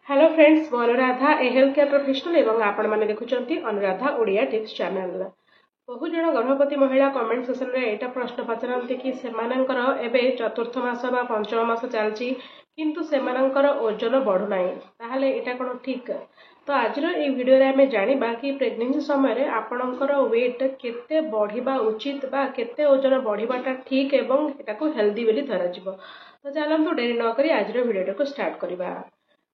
Hello friends मु अनुराधा ए health care professional एवं आपण मैंने देखुंत अनुराधा ओडिया टिप्स चैनल। बहु जन गर्भवती महिला कमेंट सेक्शन में यहाँ प्रश्न पचारती कि सेमानंकर एबे चतुर्थ मास बा पंचम मास चलती किंतु सेमानंकर ओजन बढ़ुना ताहले एटा कोन ठीक। तो आज ये वीडियो रे आमे जानिबा कि प्रेगनेंसी समय आपणकर वेट केते बढ़िबा उचित बा केते ओजन बढ़िबाटा ठीक एवं एटा को हेल्दी बोली धरा जिवो। तो चलंतु डेरी न करी आज वीडियो को स्टार्ट करबा।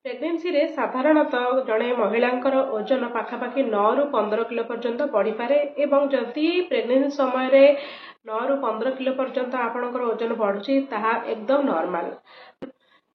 प्रेगनेंसी रे साधारणतः जड़े महिलांकर ओजन पाखापाखि 9 रु 15 किलो पर्यंत बढ़ी पारे एवं जदि प्रेगनेंसी समय रे 9 रु 15 किलो पर्यंत आपणकर ओजन बढ़ुची ताहा एकदम नॉर्मल।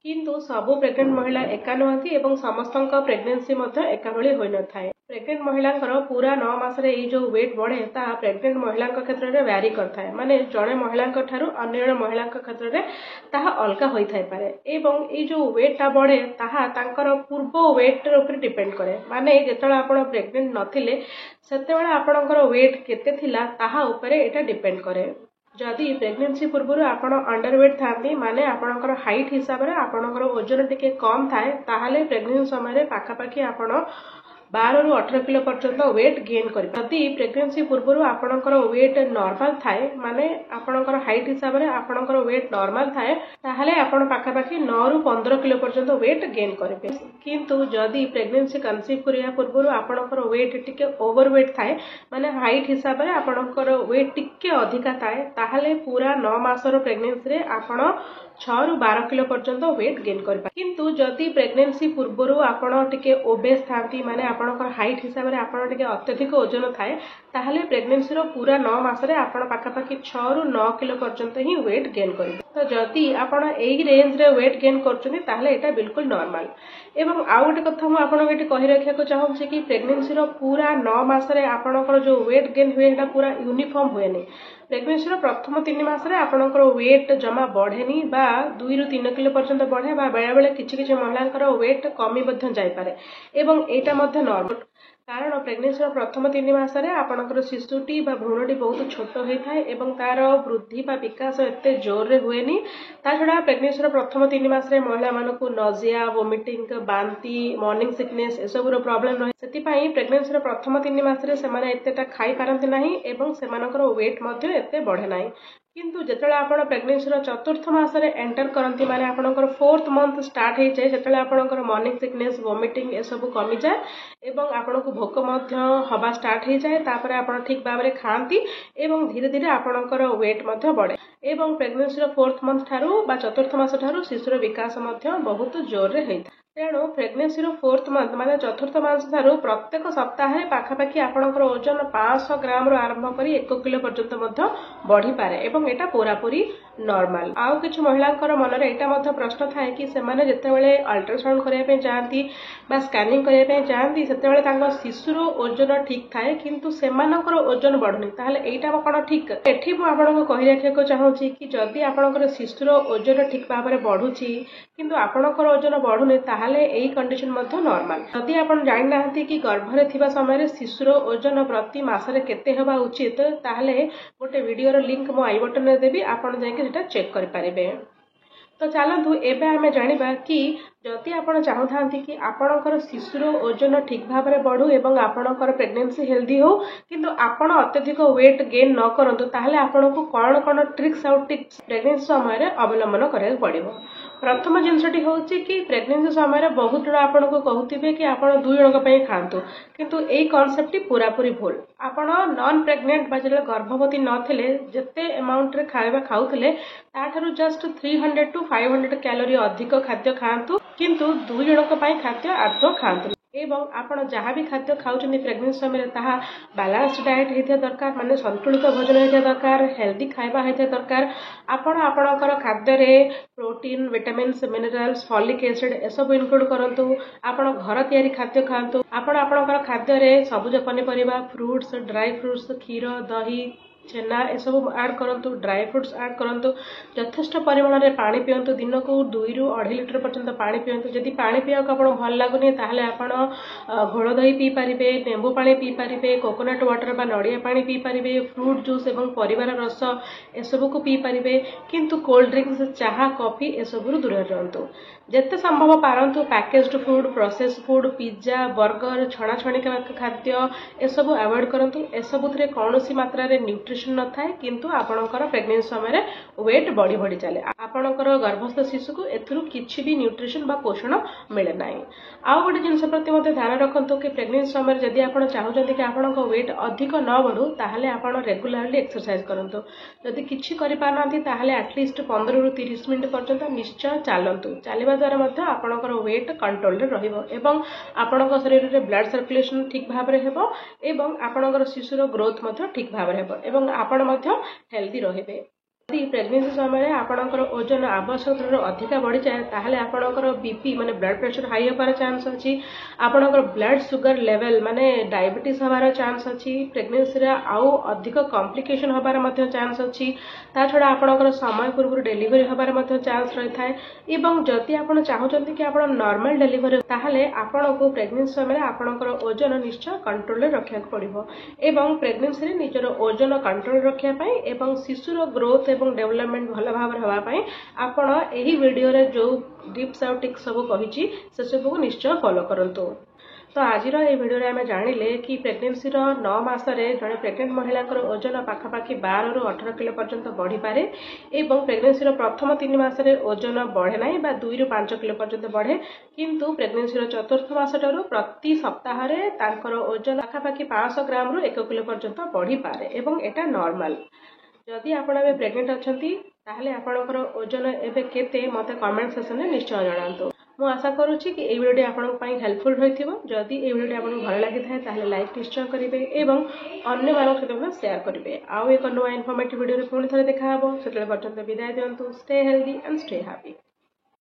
किंतु सबु प्रेग्नेंट महिला एका नुहति एवं समस्त प्रेगनेंसी एका भली होई न थाए। प्रेग्नेंट महिलांकर पूरा 9 मासरे ये जो वेट बढ़े ता प्रेग्नेंट महिला क्षेत्र में व्यारी करथाए माने जड़े महिला ठारू अन्य जड़े महिला क्षेत्र में ताहा अलगा होई थाई पारे एवं ये जो वेट टा बढ़े ताहा तांकर पूर्व वेट ऊपर डिपेंड करे माने जेतळे आपण प्रेग्नेंट नथिले सेतेबेले आपणकर वेट केते थिला ताहा ऊपर एटा डिपेंड करे। जदि प्रेगनेंसी पूर्व आपण अंडरवेट थांती माने आपणकर हाइट हिसाब रे आपणकर ओजन टिके कम थाए ताहाले प्रेगनेंसी समय पाखापाखि आपण 12 रु 18 किलो पर्यंत वेट गेन करि। जदि प्रेगनेंसी पूर्व आपणकर वेट नॉर्मल थाए माने आपणकर हाइट हिसाब रे आपणकर वेट नॉर्मल थाए ताहाले आपण पाखापाखि 9 रु 15 किलो पर्यंत वेट गेन करिबे। किंतु जदि प्रेगनेंसी कन्सीव करिया पूर्व आपणकर वेट टिके ओवरवेट थाए माने हाइट हिसाब रे आपणकर वेट टिके अधिका थाए ताहाले पूरा 9 मासर प्रेगनेंसी रे आपण 6 रु 12 किलो पर्यंत वेट गेन करिबा। किंतु जदि प्रेगनेंसी पूर्व आपण टिके ओबेस थांती माने आपणकर हाइट हिसाब रे आपण टिके अत्यधिक ओजन थाए ताहाले प्रेगनेंसी रो पूरा 9 मासरे आपण पाखापाखि 6 रु 9 किलो पर्यंत ही वेट गेन करिबे। तो जदि आपण एई रेंज रे वेट गेन करछनी ताहाले एटा बिल्कुल नॉर्मल। एवं आउ गोटे कथा मु आपण एटी कहि रखिया को चाहूछि कि प्रेगनेंसी रो पूरा 9 मासरे आपणकर जो वेट गेन हुए एटा पूरा यूनिफॉर्म हुएनी। प्रेगनेंसी रो प्रथम 3 मासरे आपणकर वेट जमा बढ़ेनी बा 2 रु 3 किलो पर्यंत बढ़े बा बेले बेले किछि किछि महिलांकर वेट कमी मध्ये जाय पारे एवं एटा मध्ये नॉर्मल। कारण प्रेगनेंसी प्रथम 3 मासरे आपणकर शिशुटी बा भ्रूणटी बहुत छोट होई थाए एवं तार वृद्धि बा विकास एते जोर रे हुएनी। ता छडा प्रेगनेंसी प्रथम 3 मासरे महिला मानकु नजिया वोमिटिंग बांती मॉर्निंग सिकनेस ए सब रो प्रॉब्लम रहे सेति पई प्रेगनेंसी प्रथम 3 मासरे सेमाने एतेटा खाई पारंती नाही एवं सेमानकर वेट मध्ये एते बढ़े नाही। किंतु जेतळे आपण प्रेगनेंसी चतुर्थ मासरे एंटर करंती माने आपणकर 4th मंथ स्टार्ट हे जाय जेतळे आपणकर मॉर्निंग सिकनेस वोमिटिंग ए सब कमी जाय एवं आपणको भोक मध्ये हवा स्टार्ट हे जाय तापरे आपण ठीक भाबरे खांती एवं धीरे धीरे आपणकर वेट मध्ये बढ़े एवं प्रेगनेंसी 4th मंथ ठारू बा चतुर्थ मास ठारू शिशुर विकास मध्ये बहुत जोर रे हेत। तेणु प्रेगनेंसी 4th मंथ माने चतुर्थ मास ठारू प्रत्येक सप्ताह पाखापाखि आपणकर ओजन 500 ग्राम रो आरंभ करी 1 किलो पर्यंत मध्ये बढ़ी पारे एवं एटा पूरापूरी नॉर्मल। आउ किछु महिलांकर मन रे एटा मध्ये प्रश्न थाए कि सेमाने जेतेबेले अल्ट्रासाउंड करिया पे जांती बा स्कैनिंग करिया पे जांती सेतेबेले तांको शिशुर ओजन ठीक थाए किंतु सेमानकर ओजन बढ़ुनी ताहले एटा कोन ठीक। एठी मु आपनको कहि राखे को चाहूची कि जदि आपनकर शिशुर ओजन ठीक भाबरे बढ़ुची किंतु आपनकर ओजन बढ़ुनी ताहले एई कंडीशन मध्ये नॉर्मल। जदि आपण जानि नाहंती कि गर्भ रे थिबा समय रे शिशुर ओजन प्रति मासरे केते हेबा उचित ताहले गोटे वीडियो रो लिंक मो आई बटन रे देबी आपण जाय के सेटा चेक करि पारिबे। तो चलतु एबे आमे जानिबा कि जदि आपण चाहूथांती कि आपणकर शिशुर ओजन ठीक भाव में बढ़ू एवं आपणकर प्रेगनेंसी हेल्दी हो किंतु आपण अत्यधिक वेट गेन न करंतु ताहले आपणको कोन कोन ट्रिक्स आउट टिप्स प्रेगनेंसी समय अवलंबन करिया पड़िबो। प्रथम जिनसटी होची कि प्रेगनेंसी समय बहुत जण आपणको कहउतिबे कि आपण 2 जणक पई खांतु किंतु एई कांसेप्ट पूरापूरी भूल। आपण नॉन प्रेग्नेंट बा जेले गर्भवती नथिले जते अमाउंट रे खाଇବା खाउथिले ताठारु जस्ट 300 टू 500 कैलोरी अधिक खाद्य खांतु किंतु 2 जणक पई खाद्य आदौ खांतु एवं आपण जहाँ भी खाद्य खाउछनी प्रेगनेंसी समय ताहा बैलेंस्ड डाइट हेथिया दरकार माने संतुलित भोजन हेथिया दरकार हेल्दी खाଇବା हेथिया दरकार। आपण आपणकर खाद्य रे protein vitamins minerals folic acid ए सब इनक्लूड करंतु। आपण घर तयारी खाद्य खांतु। आपण आपणकर खाद्य रे सबुज पनिपरिबा फ्रूट्स ड्राई फ्रूट्स क्षीर दही छेना एसबू आड करूँ ड्राई फ्रुट्स आड करूँ यथेष्ट परिमाण में पानी पिंतु दिन को 2 ରୁ 2.5 लीटर पर्यंत पानी पिंतु जदि पानी पीवा आपको भल लगुनि ताहले आपण घोल दही पी पारे लेंबू पानी पी पारे कोकोनट वाटर बा नड़िया पानी पी पारे फ्रूट जूस और परिवार रस एसबू को पी पारे किंतु कोल्ड ड्रिंक्स चाहा कॉफी एसबू दूर रहतु जिते संभव पारंतु packaged food process food pizza burger छणाछणी खाद्य एसबू अवॉइड करंतु एसबुरे कौन मात्रा रे न्यूट्रिशन न थाए किंतु आपणकर प्रेगनेंसी समय वेट बढ़ी बढ़ी चले आपणकर गर्भस्थ शिशु को एथुरु किछि भी न्यूट्रिशन बा पोषण मिले नाही। आउ गोटे जिनस प्रति मते ध्यान रखंतु कि प्रेगनेंसी समय जदि आपण चाहउछन्ति कि आपणक वेट अधिक न बढ़ू ताहले आपण रेगुलरली एक्सरसाइज करंतु जदि किछि करि पारनांती ताहले एटलीस्ट 15 ରୁ 30 मिनिट पर्यंत निश्चय चालंतु चालिबा द्वारा मध्य आपणकर वेट कंट्रोल रे रहिबो एवं आपणक शरीर रे ब्लड सर्कुलेशन ठीक भाव रे हेबो एवं आपणकर शिशुर ग्रोथ मध्य ठीक भाव रे हेबो एवं आपण मध्य हेल्दी रहिबे। यदि प्रेगनेंसी समय आपणकर ओजन आवश्यकता अधिका बढ़ी जाए ताहले आपणकर बीपी माने ब्लड प्रेशर हाई होबार चांस अछि आपणकर ब्लड सुगर लेवल माने डायबिटीज होबार चांस अछि प्रेगनेंसी रे आउ अधिक कॉम्प्लिकेशन होबार मध्य चांस अछि ता छडा आपणकर समय पूर्व डेलीवरी होबार मध्य चांस रही थाए एवं जदि आपण चाहउछन्ति कि आपण नॉर्मल डेलीवरी ताहले आपणको प्रेगनेंसी समय आपणकर ओजन निश्चय कंट्रोल रे रखिया पड़िबो एवं प्रेगनेंसी रे निजर ओजन कंट्रोल रखिया पई एवं शिशुर ग्रोथ एवं डेवलपमेंट भल भाव होगापी आपण यही वीडियो रे जो टिप्स आउ टिक्स सब कही से सब को निश्चय फॉलो करंतु। तो आज ये वीडियो रे आमे जानिले कि प्रेगनेंसी 9 मास रे जने प्रेग्नेंट महिला ओजन पाखापाखि 12 ରୁ 18 किलो पर्यंत बढ़ी पारे एवं प्रेगनेंसी प्रथम 3 मास रे ओजन बढ़े ना 2 ରୁ 5 किलो पर्यंत बढ़े किंतु प्रेगनेंसी चतुर्थ मास ठारू प्रति सप्ताह रे तांकर ओजन पाखापाखि 500 ग्राम ରୁ 1 किलो पर्यंत बढ़ी पारे एवं एटा नॉर्मल। जदि आपण एबे प्रेग्नेंट अछंती ताहले आपणकर ओजन एबे केते मते कमेंट सेक्शन में निश्चय जणांतु। मु आशा करूची कि ए वीडियो आपण पई हेल्पफुल होइथिबो जदि ए वीडियो आपण भल लागि थाए ताहले लाइक निश्चय करिवे एवं अन्य मानक सहित शेयर करिवे। आउ एक नया इन्फॉर्मेटिव वीडियो रे पुणी थरे देखा हबो सेतले पर्यंत विदाय दियंतु। Stay healthy and stay happy.